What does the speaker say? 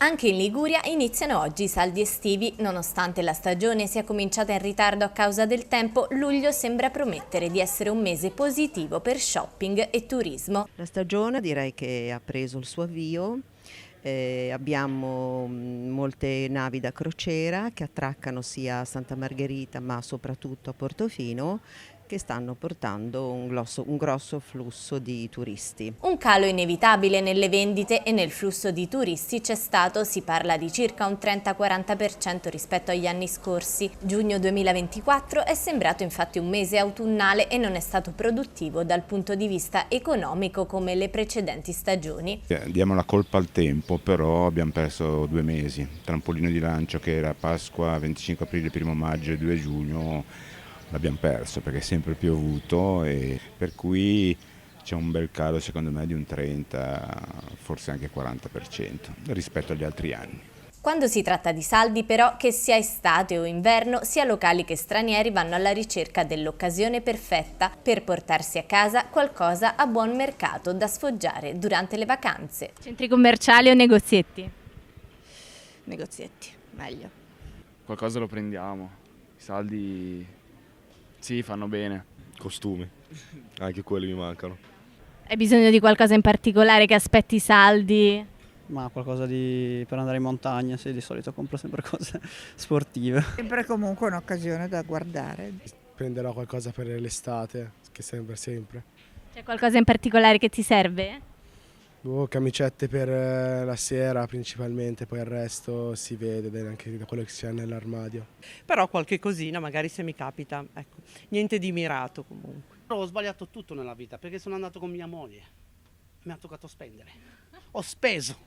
Anche in Liguria iniziano oggi i saldi estivi. Nonostante la stagione sia cominciata in ritardo a causa del tempo, luglio sembra promettere di essere un mese positivo per shopping e turismo. La stagione direi che ha preso il suo avvio. Abbiamo molte navi da crociera che attraccano sia a Santa Margherita ma soprattutto a Portofino, che stanno portando un grosso flusso di turisti. Un calo inevitabile nelle vendite e nel flusso di turisti c'è stato, si parla di circa un 30-40% rispetto agli anni scorsi. Giugno 2024 è sembrato infatti un mese autunnale e non è stato produttivo dal punto di vista economico come le precedenti stagioni. Diamo la colpa al tempo, però abbiamo perso 2 mesi. Trampolino di lancio che era Pasqua, 25 aprile, 1 maggio e 2 giugno l'abbiamo perso perché è sempre piovuto, e per cui c'è un bel calo secondo me di un 30, forse anche 40% rispetto agli altri anni. Quando si tratta di saldi però, che sia estate o inverno, sia locali che stranieri vanno alla ricerca dell'occasione perfetta per portarsi a casa qualcosa a buon mercato da sfoggiare durante le vacanze. Centri commerciali o negozietti? Negozietti, meglio. Qualcosa lo prendiamo, i saldi sì, fanno bene. Costumi, anche quelli mi mancano. Hai bisogno di qualcosa in particolare che aspetti i saldi? Ma qualcosa per andare in montagna, sì, di solito compro sempre cose sportive. Sempre comunque un'occasione da guardare. Prenderò qualcosa per l'estate, che sembra sempre. C'è qualcosa in particolare che ti serve? Camicette per la sera principalmente, poi il resto si vede anche da quello che c'è nell'armadio. Però qualche cosina magari se mi capita, ecco, niente di mirato comunque. Ho sbagliato tutto nella vita perché sono andato con mia moglie, mi ha toccato spendere, ho speso.